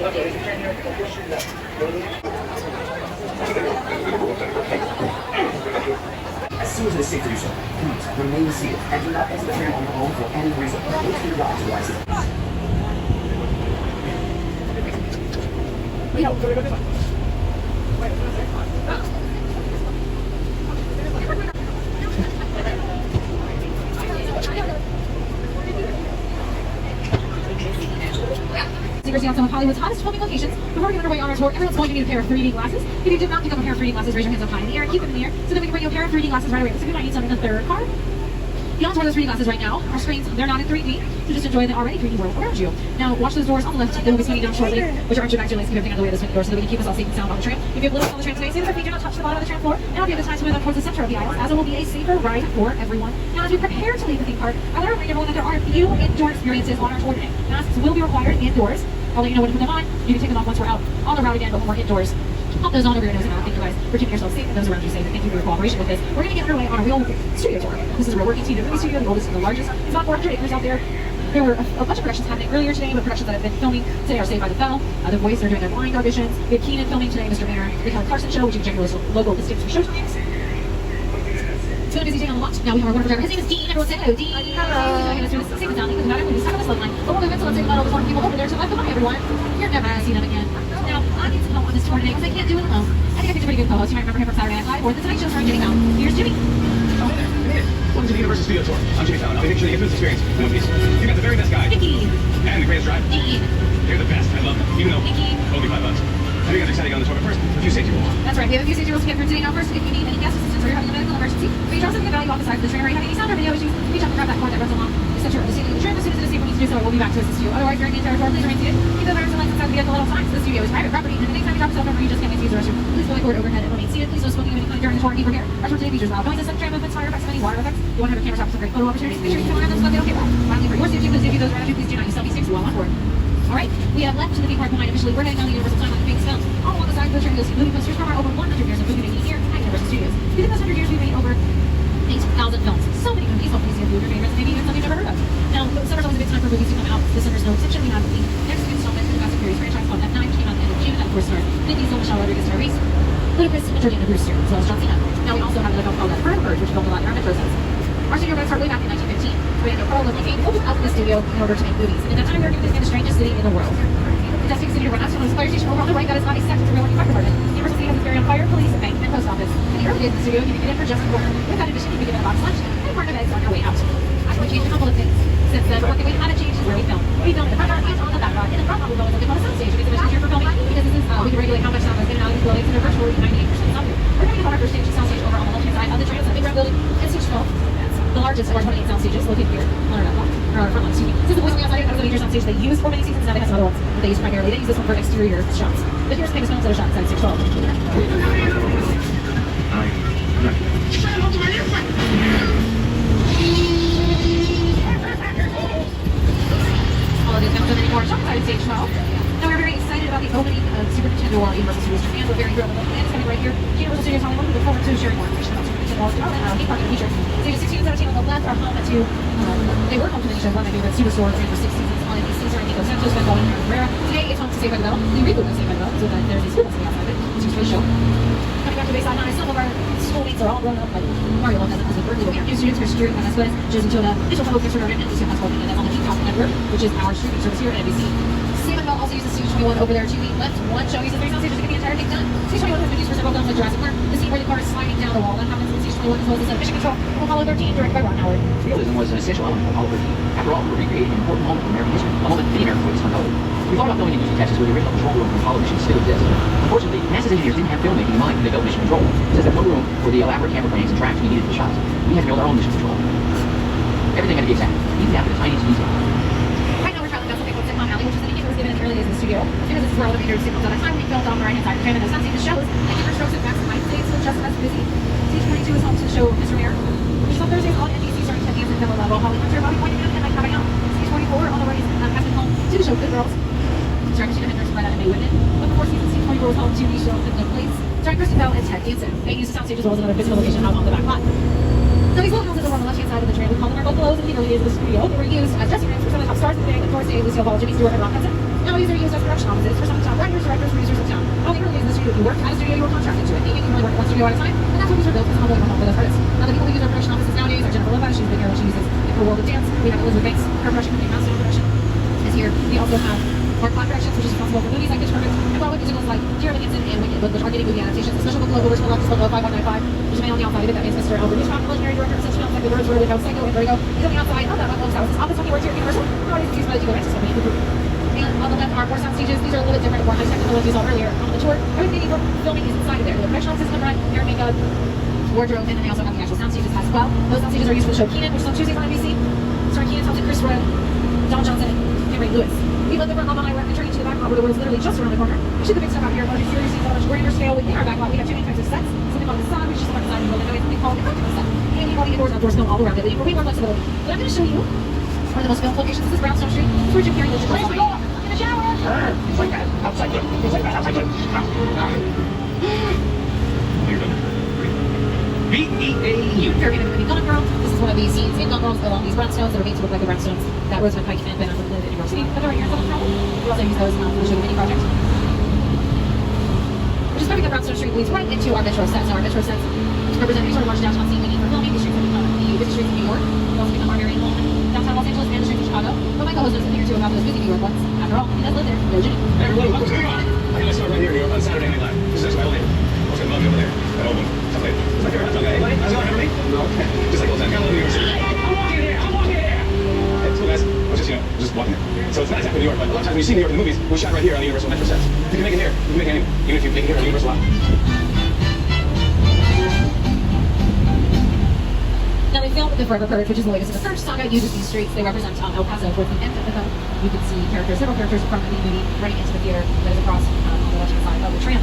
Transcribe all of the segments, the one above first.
As soon as it is safe to do so, please remain seated and do not exit the train on your own for any reason. Wait for your ride to rise. Secrecy on some of Hollywood's hottest filming locations. Before we get underway on our tour, everyone's going to need a pair of 3D glasses. If you did not pick up a pair of 3D glasses, raise your hands up high in the air and keep them in the air so that we can bring you a pair of 3D glasses right away. So we might need some in the third car. You don't those 3D glasses right now. Our screens, they're not in 3D, so just enjoy the already 3D world around you. Now, watch those doors on the left. They will be swinging down shortly, which are back to keep everything out of the way of the swinging doors so that we can keep us all safe and sound on the train. If you have little on the train today, see that our feet do not touch the bottom of the train floor. Now, if you have the time to move up towards the center of the aisles, as it will be a safer ride for everyone. Now, as we prepare to leave the theme park, I want to remind everyone that there are a few indoor experiences on our tour today. Masks will be required indoors. I'll let you know when to put them on. You can take them off once we're out on the route again, but when we're indoors, pop those on over your nose and mouth. Thank you guys for keeping yourselves safe and those around you safe. And thank you for your cooperation with this. We're going to get underway on a real studio tour. This is a real working studio movie studio, the oldest and the largest. It's about 400 acres out there. There were a bunch of productions happening earlier today, but productions that have been filming today are Saved by the Bell, The Voice, they're doing their blind auditions. We have Kian filming today, Mr. Mayor, the Kelly Clarkson Show, which you can check your local listings for show times. It's been a busy day on the lot. Now we have our wonderful driver. His name is Dean. Everyone say hello, Dean. Hello. Let's do this safe and soundly because not everyone is stuck on this line. But we'll move in, so let's say hello to one people over there to left. Goodbye, everyone. You're never going to see them again. Now, I need some help on this tour today because I can't do it alone. I think I picked a pretty good co-host. You might remember him from Saturday Night Live or The Tonight Show starring Jimmy Fallon. Here's Jimmy. Welcome to the Universal Studio Tour. I'm Jimmy Fallon. I'll be picturing the infamous experience in movies. You got the very best guy. Vicky. And the greatest driver. Dean. You're the best. I love them. Even though Vicky. only $5. I think it's exciting on the tour, but first, a few safety rules. That's right. We have a few safety rules to get through today. Now, first, if you need any gas assistance or you're having a medical emergency, or you drop something of value off the side of the train, or you have any sound or video issues, reach up and grab that cord that runs along the center of the seating of the train. As soon as it is safe for you to do so, we'll be back to assist you. Otherwise, during the entire tour, please remain seated. Keep the virus and lights inside the vehicle at all times. The studio is private property, and anytime you drop yourself over, you just can't use the restroom. Please go forward overhead and remain seated. Please no smoking of any kind during the tour. Keep here. Our tour today features loud noises, sudden train movements, fire effects, and any water effects. You want to have a camera shot for some great photo opportunities. Make sure you come around them so that they don't get wet. Finally, for your safety, please if you those around you, please do not use selfie sticks while on board. Alright, we have left to the theme park behind officially. We're heading down the Universal Timeline of famous films. All along the side of the train, you'll see movie posters from our over 100 years of movie making here at Universal Studios. Within those 100 years, we've made over 8,000 films. So many movies. Hopefully, see a few of your favorites, maybe even some you've never heard of. Now, summer's always a big time for movies to come out. This summer's no exception. We have the next installment in the Fast and Furious franchise called F9, which came out at the end of June. That, of course, stars Vin Diesel, Michelle Rodriguez, Tyrese, Ludacris, and Jordana Brewster, as well as John Cena. Now, we also have another film called Forever Bird, which filmed a lot in our metro zones. Our studio started way back in 1915. We had a Pearl Lovely came out in the studio in order to make movies. And at that time, we were given the strangest city in the world. The Testing City to run out to the fire station over on the right. That is not a second to real fire department. The University has its very own fire, police, bank, and post office. In the early days of the studio, you can get in for just a quarter. Without admission, you can get a box lunch and a part of eggs on your way out. Actually, changed a couple of things. Since then, one thing we haven't changed is where we film. We film in the front yard and on the back yard. In the front yard, we film on the sound stage. It makes it much easier for filming because this is we can regulate how much sound is in and out of these buildings, and they're virtually 98% sound. We're going to have our first sound stage over on the left-hand side of the train. It's a big round building. It's stage 12. The largest of our 28 sound stages located here on our front line, excuse me. Since the voice on the outside is a major sound stage they use for many seasons, now they have some other ones that they use primarily. They use this one for exterior shots. But here's famous films that are shot inside stage 12. All of these films and many more shot inside stage 12. Now we're very excited about the opening of Super Nintendo World Universal Studios Japan. We're very thrilled about the plans coming right here. Universal Studios Hollywood. We look forward to sharing more information about Super Nintendo World theme park in the future. Stages 16 and 17 on the left are home to they were home to the nation one of my favorite superstore ran for 6 seasons on NBC starring Nico Santos, Ben Baldwin, and Herrera. Today it's home to Saved by the Bell. The reboot of Saved by the Bell, so that there's a school bus outside of it. It's a great show. Coming back to Bayside High, some of our schoolmates are all grown up, like Mario Lopez and Elizabeth Berkeley, but we have new students for security on Esquez, Josie Toda, Mitchell Fellow, Christopher Norton, and Lucia Pascal, and then on the Peacock Network, which is our streaming service here at NBC. Saved by the Bell also uses Stage 21 over there to the left. One show uses 3 sound stages to get the entire thing done. Stage 21 has been used for several films like Jurassic Park. The scene where the car is sliding down the wall, that happens in Stage 21 as well as Mission Control from Apollo 13, directed by Ron Howard. Realism was an essential element of Apollo 13. After all, we were recreating an important moment in American history, a moment many American voices uncovered. We thought about filming in Houston, Texas, where the original control room for Apollo mission still exists. Unfortunately, NASA's engineers didn't have filmmaking in mind when they built Mission Control, since there's no room for the elaborate camera cranes and tracks we needed for the shots. We had to build our own mission control. Everything had to be exact, even down to the tiniest detail. Right now we're traveling down something called Sitcom Alley, which is the nickname that was given in the early days of the studio. Because this is where all the major signals at the time we filmed on the right-hand side of the train, and the sun stage shows like different strokes of max and height. Today it's just as busy. Stage 42 is home to the show Mr. Mayor, which is on Thursdays on NBC starting 10 p.m. at Double Level. Holly Hunter, Bobby Pointing, and Mike Having Out. Stage 24 on the right has been home to the show Good Girls, starring Sheena Hendricks, Brett and May Whitman. But before season, Stage 24 was home to the show The Good Place, starring Kristen Bell and Ted Danson. They used the sound stage as well as another physical location out on the back lot. So these little houses over on the left-hand side of the train, we call them our bungalows in the early days of the studio. They were used as dressing rooms for some of the top stars of the day, like Doris Day, Lucille Ball, Jimmy Stewart, and Ron Hudson. Nowadays they're used as production offices for some of the top writers, directors, producers of town. All the early days of the studio, if you worked at a studio, you were contracted to it. Meaning you can only work at one studio at a time, and that's what these were built as a humble home for those artists. Now the people who use our production offices nowadays are Jennifer Lopez, she's been here, she uses it for World of Dance. We have Elizabeth Banks, her production company, Milestone Production, is here. We also have Mark Clock Productions, which is responsible for movies like Pitch Perfect, and Broadway musicals like Dear Evan Hansen and Wicked, which are getting movie adaptations. The special book logo, original left is logo 5195, which is made on the outside of it. That means Mr. Albert Hitchcock, legendary director of such films like The Birds, Where We Go, Psycho, and Vertigo. He's on the outside of that Bucklow's house. His office when he worked here at Universal. Nowadays it's used by the Digo Ranches Company. And on the left are 4 sound stages. These are a little bit different, more high-tech than the ones you saw earlier on the tour. Everything for filming is inside of there. The production office in the front, hair and makeup, wardrobe, and then they also have the actual sound stages as well. Those sound stages are used for the show Kian, which is on Tuesdays on NBC. Starring Kian, Kris, Don Johnson, and Henry Lewis. We live over on Long Island, entering into the back lot where the world is literally just around the corner. Actually, the big stuff out here, large exterior scenes on a much grander scale. Within our back lot, we have 2 main types of sets. Something called the facade, which is just about the side of the building. That we call the practical set. And you call the indoors, outdoors film all around it, leaving for way more flexibility. But I'm going to show you one of the most filmed locations. This is Brownstone Street. This is where Jim Carrey lives. In the shower. It's like that. Outside good. It's like that. Outside good. You're done. B-E-A-U. Very good movie Golden Girls. This is one of the scenes in Golden Girls along these brownstones that are made to look like the brownstones that Rosamund Pike and Ben Affleck lived in New York City. But they're right here in Golden Girls. We also use those for the Sugar Mini project. We're just having the Brownstone Street leads right into our metro sets. Now our metro sets represent any sort of large downtown scene we need for filming. The streets that become the busy streets of New York. We also become our very own downtown Los Angeles and the streets of Chicago. But my co-host knows a thing or two about those busy New York ones. After all, he does live there. Go Jimmy. Hey everyone, what's going on? I got my store right here on Saturday Night Live. This is my elevator. What's going on over there? That old one. Talk later. It's my favorite hot dog guy. Anybody? How's it going, everybody? Okay. Just like old time. Got a little New York City. I'm walking here. I'm walking here. Hey, so guys, I was just, just walking there. So it's not exactly New York, but a lot of times when you see New York in the movies, we shot right here on the Universal Metro sets. If you can make it here, you can make it anywhere. Even if you make it here on the Universal lot. Now they filmed The Forever Purge, which is the latest in the Purge saga, uses these streets. They represent El Paso towards the end of the film. You can see several characters from the movie running into the theater that is across on the left-hand side of the tram.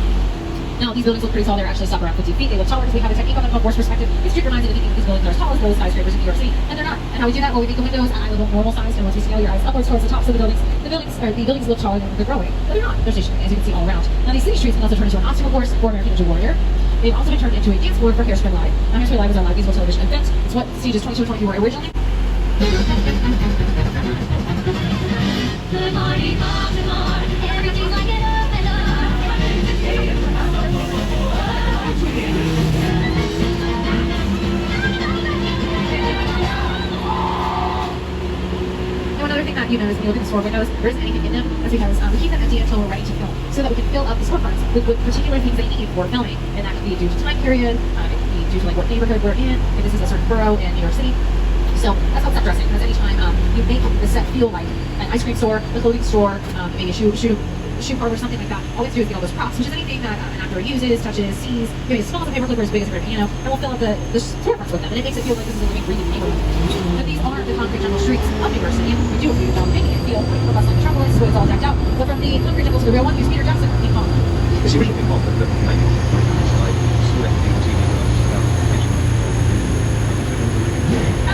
Now, these buildings look pretty tall. They're actually stop around 50 feet. They look taller because we have a technique on them called force perspective. It's trick reminds you to thinking that these buildings are as tall as those skyscrapers in New York City, and they're not. And how we do that? Well, we make the windows at eye level normal size, and once we scale your eyes upwards towards the tops of the buildings look taller than they're growing. But they're not. They're stationary, as you can see all around. Now, these city streets can also turn into an obstacle course for American Ninja Warrior. They've also been turned into a dance floor for Hairspray Live. Now, Hairspray Live is our live musical television event. It's what stages 22 and 23 were originally. Good morning, Baltimore. Everything's like it up and up. Now, another thing that you notice when you look at the store windows, there isn't anything in them. That's because we keep them empty until we're ready to film, so that we can fill up the storefronts with particular things they need for filming. And that can be due to time period, it can be due to like what neighborhood we're in, if this is a certain borough in New York City. So that's called set dressing, because anytime you make the set feel like an ice cream store, a clothing store, maybe a shoe parlor, something like that, all we have to do is get all those props, which is anything that an actor uses, touches, sees, maybe as small as a paperclip or as big as a grand piano, and we'll fill up the storefronts with them, and it makes it feel like this is a living, breathing neighborhood. But these aren't the concrete jungle streets of New York City. We do a good job making it feel like the bustling metropolis, so it's all decked out. But from the concrete jungle to the real one, here's Peter Jackson, King Kong. It's the original King Kong that made like select people TV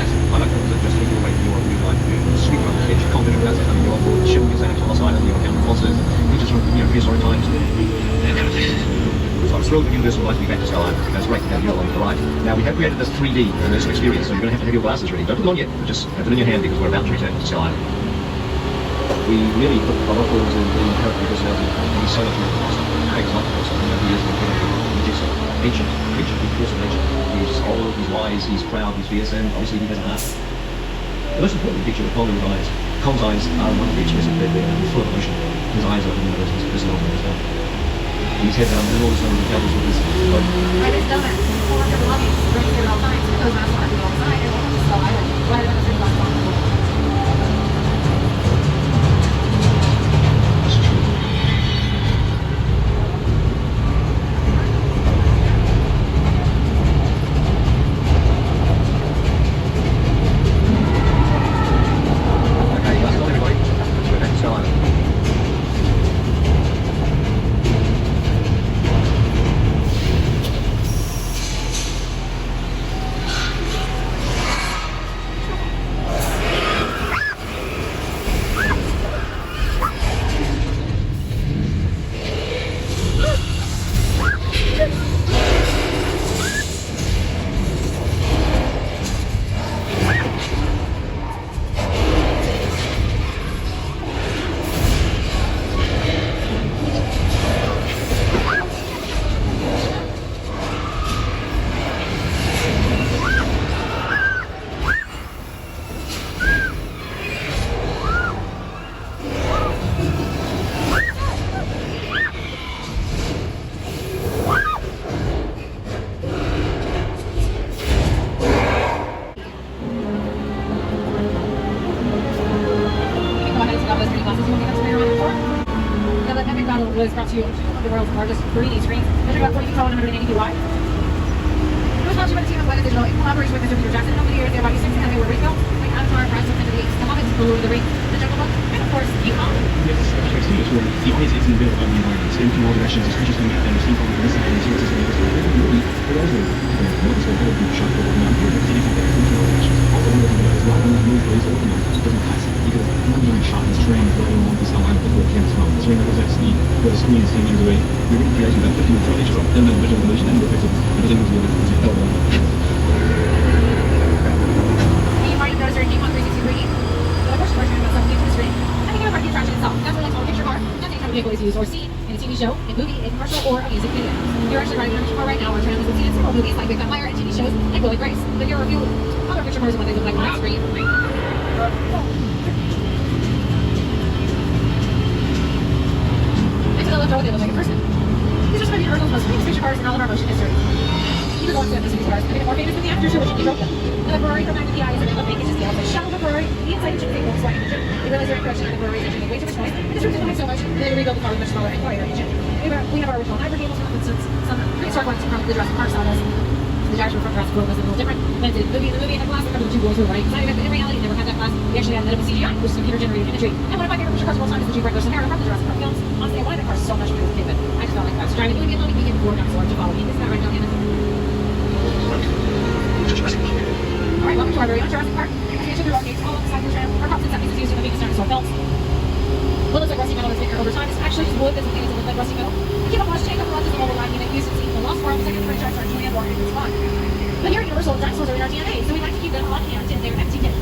I like films that just take you away from your real life, sweep around the pitch, confident about it, and you're on board, showing your sound on the side of your camera monsters, pictures from prehistoric times. So I'm thrilled with Universal Light to be back to Skyline. That's great to have you along for the ride. Now we have created this 3D immersive experience, so you're going to have your glasses ready. Don't put them on yet, but just put them in your hand because we're about to return to Skyline. We really put a lot of thought into the character personality, and he's so much more than us. Craig's not the person, he is just ancient creature, he's force of nature. He's old, he's wise, he's proud, he's fierce, and obviously he has a heart. The most important picture of Cole's eyes. Cole's eyes are one feature, they're full of emotion. His eyes are his personality as well. His head down, and all this number of encounters with his body. Right, it's done. Pull up to the lobby, running here at all times. It goes around the market all the time, and we'll just sell island. Right around the street last one. was brought to you on the world's largest 3D screen, measuring about 40 feet tall and 180 feet wide. It was brought to you by the team of Planet Digital in collaboration with Mr. Peter Jackson. Over the years, they have brought you 6 anime where we go, like Avatar, Rise of the Apes, The Hobbit, The Lord of the Rings, The Jungle Book, and of course, Kian. Yes, it's too much where the audience isn't built on the environment. It's in all directions, there's creatures coming at them, there's things coming from this side, and there's this way, this way. But also, notice what other people shot for working on here, there's anything that comes from all directions. Also, one of the things as well, one of the moves where he's working on doesn't pass because not being shot in terrain is very long to sell out of the camera's mouth. It's very goes at speed, where the screen is 10 meters away. We're going to create that 50 minutes early, so then the visual illusion and the pixels, and the thing is really easy. You might have noticed during Kian&Kris 3D, but of course, we're talking about something to the screen. I think about the attraction itself. That's what I call a picture car. That's any type of vehicle is used or seen in a TV show, a movie, a commercial, or a music video. You're actually riding a picture car right now, or trying to listen to several movies like Big Fat Liar and TV shows like Will and Grace. But here are a few other picture cars and what they look like on that screen. Next to the left row, they look like a person. These are some of the original most famous picture cars in all of our motion history. These are the ones that have these cars. They're more famous than the actors who originally wrote them. The Ferrari from 90 is an epic. It's just the outside shell of a Ferrari. The inside engine is a Volkswagen engine. They realize their production of the Ferrari engine made way too much noise. And this room didn't so much. They rebuilt the car with much smaller and quieter engine. We have our original hybrid vehicles, for instance, some prehistoric ones from the Jurassic Park sagas. The gyro from Jurassic World was a little different. When it did in the movie, it had glass that covered the two boys who were riding inside of it. But in reality, it never had that glass. We actually had a little CGI, which is computer-generated imagery. And one of my favorite picture cars of all time is the Jeep Wrangler Sonera from the Jurassic Park films. Honestly, I wanted that car so much when I was a kid, but I just felt like I was driving. It would be a little weekend before dinosaur to follow me. Isn't that right, John Hammond? Alright, welcome to our very own Jurassic Park. As we enter through arcades, all alongside the tram, our props and settings is used in the biggest dinosaur films. What looks like rusty metal that's thicker over time is actually just wood that's made to look like rusty metal. The camouflage tank of the lens is a mobile line unit used in scenes in The Lost World, second franchise star Julian Warren and Spawn. But here at Universal, dinosaurs are in our DNA, so we like to keep them on hand in their empty kit.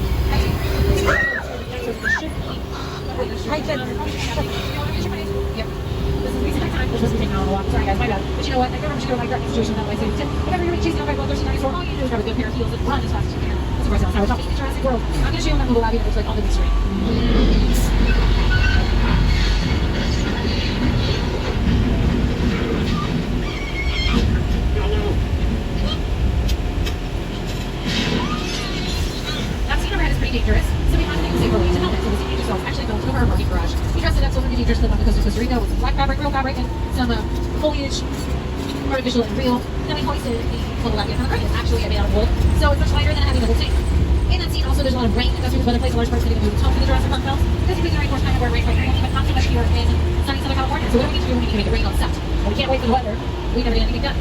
Yep. This is recent time. We're supposed to be taking on a walk. Sorry guys, my bad. But you know what? I never should go like that situation that way. So if ever you're chasing down by a bloodthirsty dinosaur, all you do is grab a good pair of heels and run as fast as you can. That's of course how we're talking in Jurassic World. I'm going to show you that little lab that looks like on the big screen. Now, scene overhead is pretty dangerous, so we have to make a safer way to help it. So the scene yourself actually filmed over our parking garage. We dressed it up so it would be dangerous to live on the coast of Costa Rica with some black fabric, real fabric, and some foliage, artificial and real. Then we hoisted the little lab from the crane. It's actually made out of wood, so it's much lighter than a heavy metal tank. In that scene, also, there's a lot of rain. That's because weather plays a large part in getting the movie tone for the Jurassic Park films. Because you're using rain force kind of where rain quite frequently, but not so much here in sunny Southern California. So what do we need to do? We need to make it rain on set. Well, we can't wait for the weather. We never get anything done.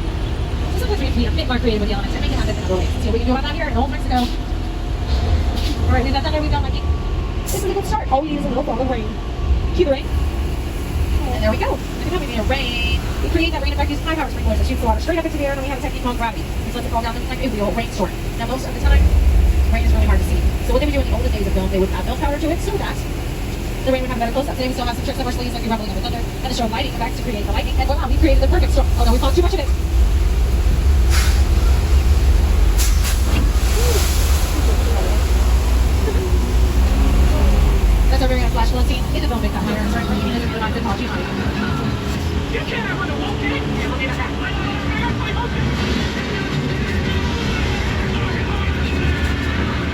So sometimes we have to be a bit more creative with the elements and make it happen in other ways. See what we can do about that here in Old Mexico. Alright, we've got that. We've done like this is a good start. All we need is a little fall of rain. Cue the rain. And there we go. Every time we need a rain, we create that rain effect using high power sprinklers that shoots the water straight up into the air, and then we have a technique called gravity. It's like it fall down like a real rainstorm. Now most of the time, rain is really hard to see. So what they would do in the oldest days of film, they would add milk powder to it so that the rain would have a better close-up. Today we still have some tricks up our sleeves like the rumbling of the thunder and the show lighting effects to create the lightning. And voila, we created the perfect storm. Although we found too much of it. That's our very own flash flood scene in the film Big Fat Liar. Sorry for using it, but not good apology. You can't have a walking.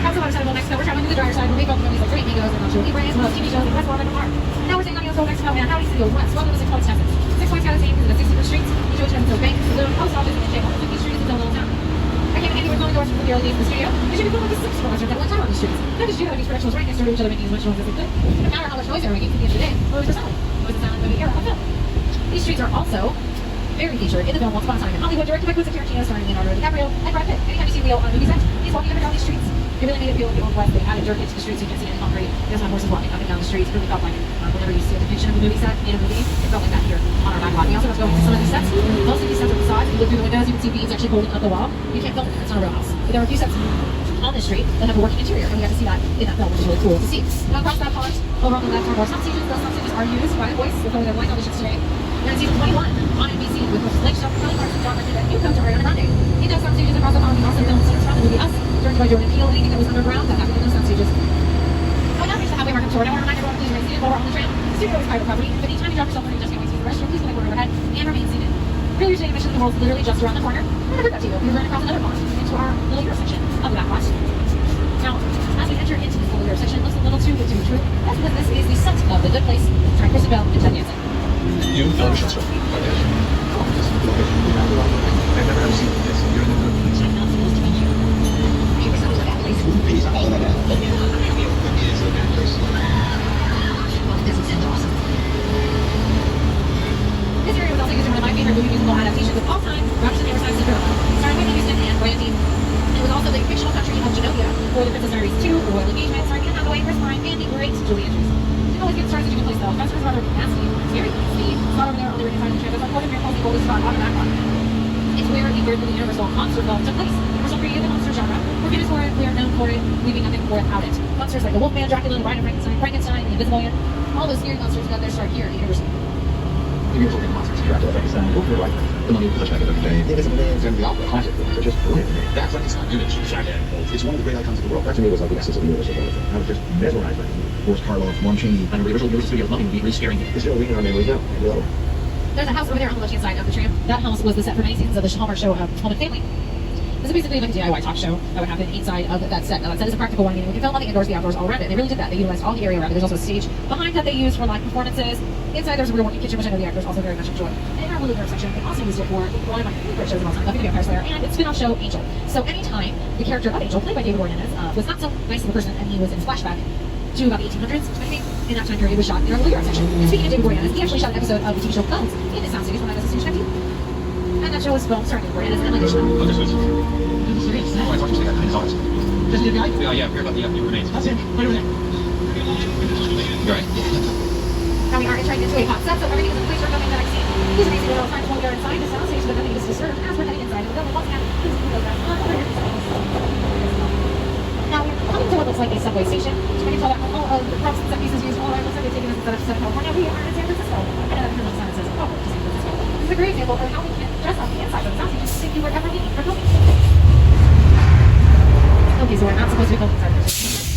Outside of Central Mexico, we're traveling to the driver's side where we filmed movies like Great Amigos and Nacho Libre, as well as TV shows like West World and Car. Now we're staying on the Old Mexico and Howdy City Old West. Welcome to 6 Points, Texas. 6 Points got its name because it has 60 streets, each of which has its own bank, its own post office, and its own 50 streets, its own little town. I can't think we're going to go from the early days in the studio. It should be filmed like a 6 productions at one time on these streets. Not just these productions right next door to each other making as much noise as they could. It didn't matter how much noise they were making at the end of the day. Noise for silent. Noise is silent movie era of film. These streets are also very featured in the film Once Upon a Time in Hollywood, directed by Quentin Tarantino, starring Leonardo DiCaprio and Brad Pitt. Anytime you see Leo on a movie set, he's walking up and down these streets. It really made it feel like the Old West. They added dirt into the streets so you can't see any concrete. There's not horses walking up and down the streets. It really felt like whenever you see a depiction of the movie set in a movie, it felt like that here on our back lot. We also got to go into some of these sets. Most of these sets are facades. If you look through the windows, you can see beams actually holding up the wall. You can't film it. It's not a real house. But there are a few sets on this street that have a working interior, and we got to see that in that film, which is really cool to see. Now across that pond, over on the left are more sound stages. Those sound stages are used by the voice. We're filming their voice auditions today. We're in season 21 on NBC with Lake Shelf, Kelly Clarkson, John Legend, and new coach Ariana Grande. In those sound stages across the pond, we also filmed scenes from the movie Us, directed by Jordan Peele. Anything that was underground that happened in those sound stages. Well, now here's the halfway mark of the tour. I want to remind everyone, please remain seated while we're on the train. The studio is private property, but anytime you drop yourself or you just can't wait to use the restroom, please connect overhead and remain seated. Really, today, mission of the world is literally just around the corner. I'm going to that to you. We're going across another pond into our little Euro section of the back lot. Now, as we enter into this little Euro section, it looks a little too good to be true. That's because this is the set of The Good Place, starring Kristen Bell and Ted Danson. You television show. I've never ever seen this. You're in the police. He's all about that. This area was also used in one of my favorite movie musical adaptations of all time, Rupture the Riverside Cinderella, starring Whitney Houston and Brandy. It was also the fictional country of Genovia, or the Princess Diaries 2, The Royal Engagement, starring Anne Hathaway, Chris Pine, and the great Julie Andrews. Didn't always get the stars that you can place though. Spencer's rather nasty, scary, the spot over there on the right side of the trip is like Golden Miracle's the oldest spot on the background. It's where the third movie Universal monster film took place. Universal created the monster genre. We're famous for it, we are known for it, leaving nothing without it. Monsters like the Wolfman, Dracula, the Bride of Frankenstein, the Invisible Man, all those scary monsters got their start here at Universal. Universal did monsters, Dracula, Frankenstein, Wolfman, like the Mummy, the Touchback of Dr. Day, the Invisible Man, and the opera classic films are just brilliant. That's like it's not image. It's one of the great icons of the world. That to me was like the essence of the Universal film. I was just mesmerized by it. Boris Karloff, Lon Chaney. I remember the original Universal Studios loving would be really scaring me. It's still ringing in our memories now. I love it. There's a house over there on the left-hand side of the tram. That house was the set for many seasons of the Hallmark show Home and Family. This is basically like a DIY talk show that would happen inside of that set. Now that set is a practical one, meaning we can film on the indoors, the outdoors, all around it. And they really did that. They utilized all the area around it. There's also a stage behind that they used for live performances. Inside there's a real working kitchen, which I know the actors also very much enjoy. And in our Lulu Nerve section, they also used it for one of my favorite shows of all time, Buffy the Vampire Slayer, and its spin-off show, Angel. So anytime the character of Angel, played by David Boreanaz, was not so nice of a person, and he was in flashback to about the 1800s, I think, in that time period, was shot in our Lulu Nerve section. And speaking of David Boreanaz, he actually shot an episode of the TV show Bones in his soundstage when I was a stage 19. And that show was filmed starring David Boreanaz and Emily Dishman. Oh, this was. Oh, I thought you said that. It's ours. Just the guy? Yeah, I heard about the remains. That's him. Right over there. You're right. Now we are entering into a hot set, so everything is in place for filming that I see. These are basically all times when we are inside the soundstage, so that nothing is disturbed as we're heading inside. And we're going to look at this now we're coming to what looks like a subway station. So we can tell that all of the props and set pieces used all around looks like they've taken this instead of set of California. We are in San Francisco. I know that here on the sign says, oh, San Francisco. This is a great example of how we can dress up the inside of the soundstage to take you wherever we need for filming. Okay, so we're not supposed to be filming inside this.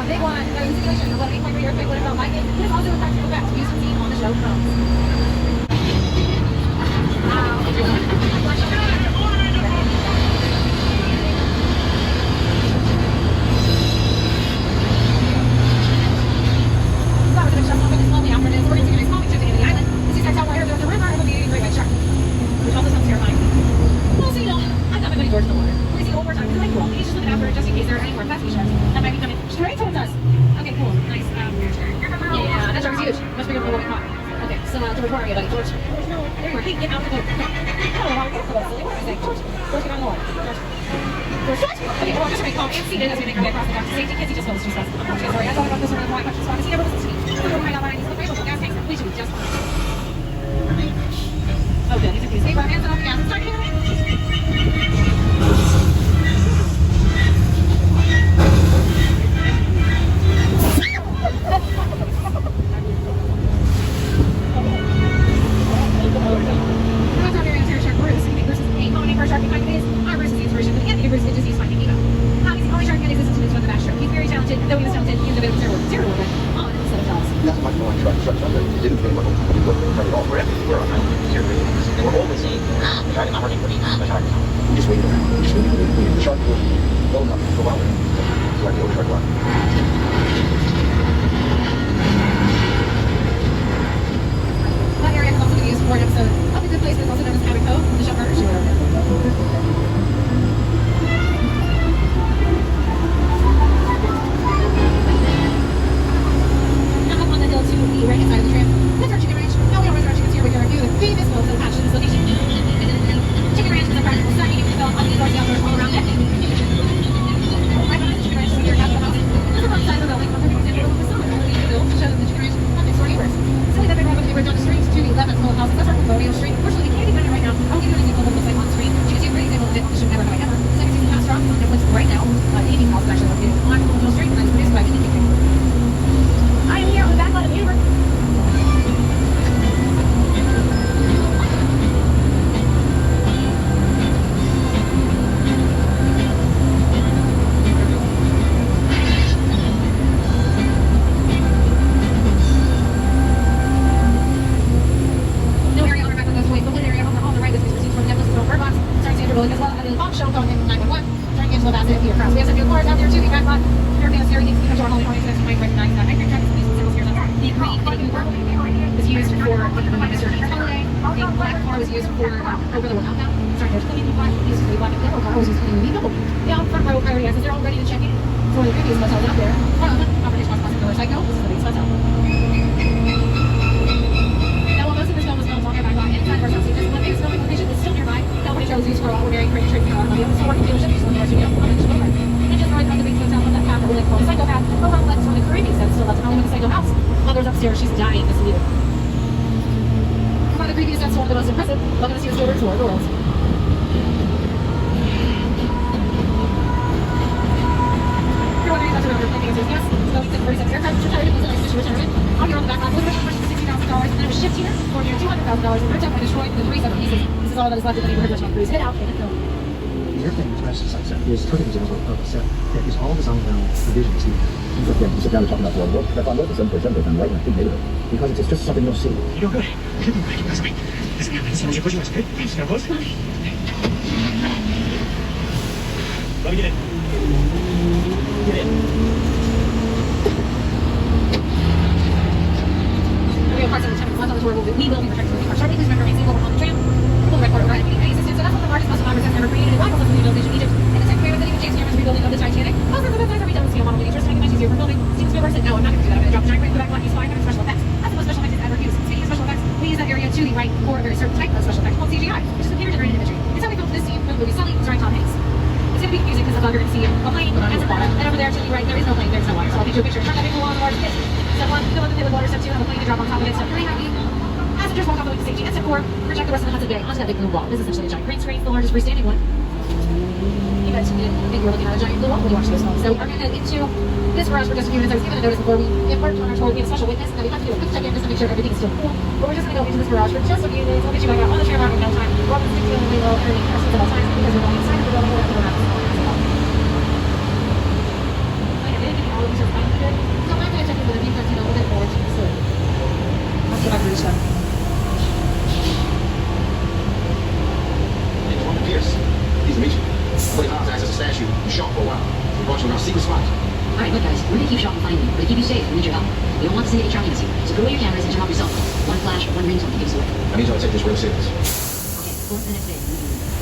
Big one. No, it's simulation of what an 8.3 earthquake would have felt like. It is also a practical effect used and seen on the show Bones. That was a big shot off in this lonely afternoon. We're going to take a nice coffee trip to the island. This is how where there's a river and a beauty great white shark, which also sounds terrifying. Well, so you know, I've got my buddy George in the water. We're going to see it one more time because I like cool. He's just looking after it just in case there are any more pesky sharks that might be coming straight towards us. Okay, cool. Nice. Yeah, that shark is huge. Much bigger than what we caught. Okay, so George, where are you, buddy? George. There you are. Hey, get out of the boat. No. I don't know how we're going to silly. What am I saying? George, get on the water. George. Okay, well, just remain calm and seated as we make our way across the dock to safety. Kids, he just goes just us. I'm sorry. I thought about this one in the white punch spot. He never listens to me. We're going to hide out behind these little rainbows and gas tanks. We should be just fine. Oh, good. He's confused. Hey, put our hands on the gas. Start here. That's much more like it didn't pay much. We looked at it all forever. We're on They were always saying, the shark is not working for me. The shark is not. We just waited around. We just waited. The shark was low enough to go out there. So I killed the shark one. That area has also been used for an episode of The Good Place, but it's also known as Cabin Cove, the show murder show. Right inside of the tram. That's our chicken ranch. No, we don't raise our chickens here. We review the famous bones attached to this location. Chicken ranch is a practical setting. You can film on the indoors, the outdoors, all around it. Right behind the chicken ranch is your cabin house. This is on the side of the building. green Mini Cooper was used for Mr. Holiday. The black car was used for over the outbound. Sorry, there's cleaning the black. Used for the black and yellow car was used for cleaning the vehicle. The front row priority access. They're all ready to check in for the previous hotels out there. Operating responsible for Psycho. This is the biggest hotel. Now, while most of this film was filmed on their backlot inside of our house, this one biggest filming location is still nearby. Company shows used for ordinary creative trade PR. The still working dealership used in the studio. And just right by the big hotel on that path that we like call the Psycho path. Over on the left is where the Caribbean set still left Hollywood the Psycho house. Mother's upstairs. She's dying to see it. One of the previous steps to one of the most impressive. Welcome to see the tour of the world. You're wondering about the plane answers yes. So we took 46 aircraft, which retired, and nice retirement. On your own back line, was worth $60,000, and then it was shipped here for near $200,000 and ripped up and destroyed into 3 separate pieces. This is all that is left of the neighborhood restaurant crews. Head out and film. The airplane express sunset is a perfect example of a set that is all designed around the vision of Steve. Again, you sit down and talk about the world. If I'm working 7% I'm right in a big neighborhood. Because it's just something you'll see. You're good. You're doing great. That's great. Listen, you're pushing us, okay? Just now close. Let me get in. Get in. We have parts of the temple left on the tour. We will be protected from the car. Please remember, remain safe over on the tram. Full record of any assistance. So that's one of the largest muscle fibers that's ever created. Why also rehabilitation in Egypt. And the secretary was sitting with James Cameron's rebuilding of the Titanic. Also, the designs are redone with steel model miniatures to make it much easier for filming. Steven Spielberg said, no, I'm not going to do that. I'm going to drop the giant crane in the back lot and use 500 special effects. That's the most special effects it's ever used. Speaking of special effects, we use that area to the right for a very certain type of special effect called CGI, which is computer-generated imagery. It's how we filmed this scene for the movie Sully starring Tom Hanks. It's going to be confusing because above you're going to see a plane and some water. And over there to the right, there is no plane, there's no water. So I'll get you a picture. Turn that big blue on the large pit. Step 1, fill in the pit with water. Step 2, have a plane to drop on top of it. Step 3, have the passengers walk off the way to safety. And step 4, project the rest of the Hudson Bay onto that big blue wall. This is essentially a giant green screen, the largest freestanding one. You guys didn't think we were looking at a giant blue wall when you watched this film. So we're going to head into this garage for just a few minutes. I was given a notice before we embarked on our tour. We have a special witness, and we have to do a quick check-in just to make sure everything is still cool. But we're just going to go into this garage for just a few minutes. We'll get you back out on the tram in no time. We're going to stick to the way low and everything our seats at all times because we're going inside of the building. We're going to have all of these are fine today. So I'm going to check in with a defense, a little bit more to the story. I'll see if I can reach them. Pierce. Pleased to meet you. Nobody contacts as a statue. You shot for a while. We brought you in our secret spot. Alright, look guys, we're gonna keep shopping finding you. We're gonna keep you safe and need your help. We don't want the city to get Charlie this year. So go to your cameras and turn off your cell phone. One flash or one ringtone can give us away. I need y'all to take this real serious. Okay, 4 minutes in.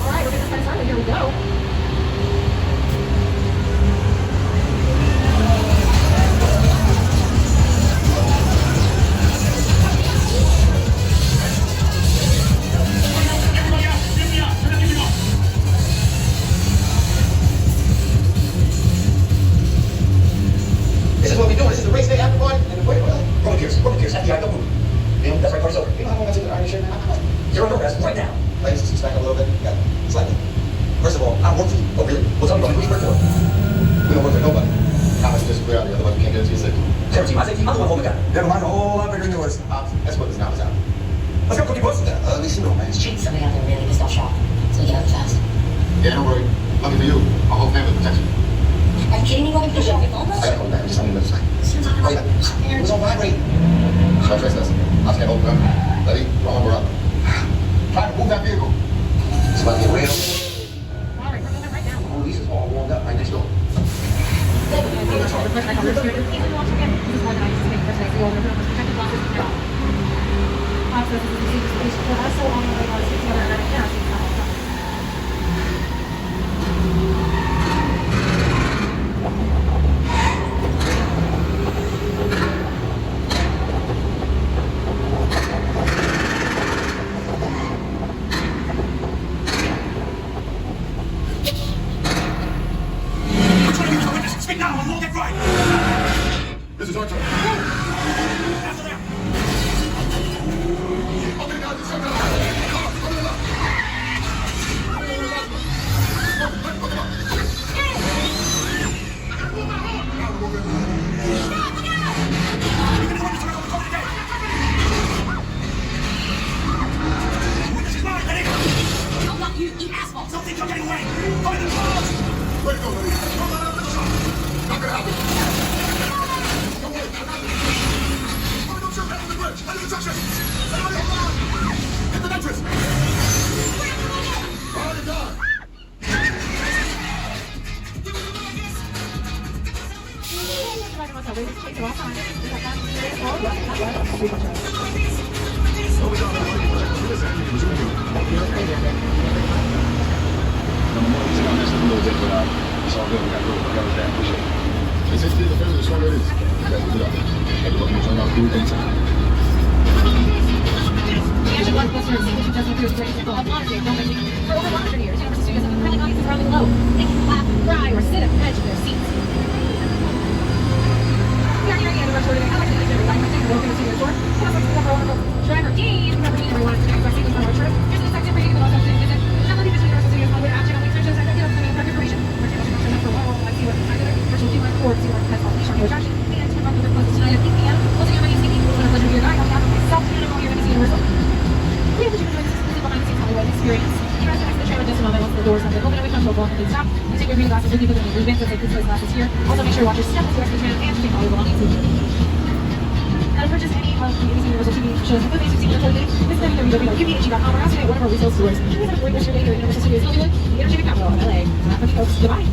Alright, we're going to start started. Here we go. This is what we do. This is the race day after party. And wait, Roman Pierce, FBI, don't move. You know, that's right, party's over. You know how long I took an iron shirt, man? You're under arrest right now. Ladies, just back up a little bit. Yeah, slightly. First of all, I work for you. Oh, really? Well, tell me about who you work for. We don't work for nobody. How much just clear out the other one? You can't get into your safety. Sheriff team, I say team. I'm the one holding it down. Never mind, a whole lot bigger than yours. That's what this now is out. Let's go, Cookie Puss. At least you know, man. Somebody out there really pissed off shop. So get out fast. Yeah, don't worry. Lucky for you, our whole family protects you. Are you kidding me? What are you doing? Almost? I gotta go back. Just let me know. Wait, It was on vibrate. Shall I trace this? I'll take open gun. Ready? Roll, we're up. Try to move that vehicle. It's about to get real. Alright, we're moving right now. Oh, these is all warmed up right next door. Speak now and we'll get right. This is our turn. After them. Open it out. This is our turn. Open it up. I'll not you eat asphalt. Something you're getting away. Find the cars. Where to go, lady? Come on up in the shop. Not gonna happen. Don't worry. Oh, don't jump out of the bridge. I need protection. Somebody hold on. Hit the entrance. Already done. We're going to take it off. 那么这两件事情都这回来，稍微我感觉我要带不行。This is the family stronger is. Yeah, we do that. Everybody trying to do things. The blood blister and which just appears great example of modern day filmmaking. For over 100 years, Universal Studios have been thrilling audiences around the globe. They can laugh, cry, or sit at the edge of their seats. We are nearing the end of our tour today. I'd like to thank everybody for taking a look at the studio tour. And also for our wonderful driver, Dean, who represented everyone to our sequence from our trip. Here's the section for you to go out and visit. Now let me visit Universal Studios Hollywood app channel links, mentions, and get up for information. For for a while, like see what's inside there. Virtual Q&A or see what's past all the new attraction. We next come up with a close tonight at 8 p.m. Once again, my name is Nikki. It's been a pleasure to be your guide. On behalf of myself, and all here at Universal. We hope that you've enjoyed this exclusive behind-the-scenes Hollywood experience. You guys can exit the trailer just a moment once the doors have been opened and we come to a complete stop. You take your green glasses with you, put them in your bin, so take this place glasses here. Also make sure to watch your step as you exit the trailer and take all your belongings with you. Now to purchase any of the ABC Universal TV shows and movies you've seen in the today, visit www.uphe.com or ask one of our retail stores. You guys have a great rest of your day here at Universal Studios Hollywood, the entertainment capital of LA. Happy folks, goodbye.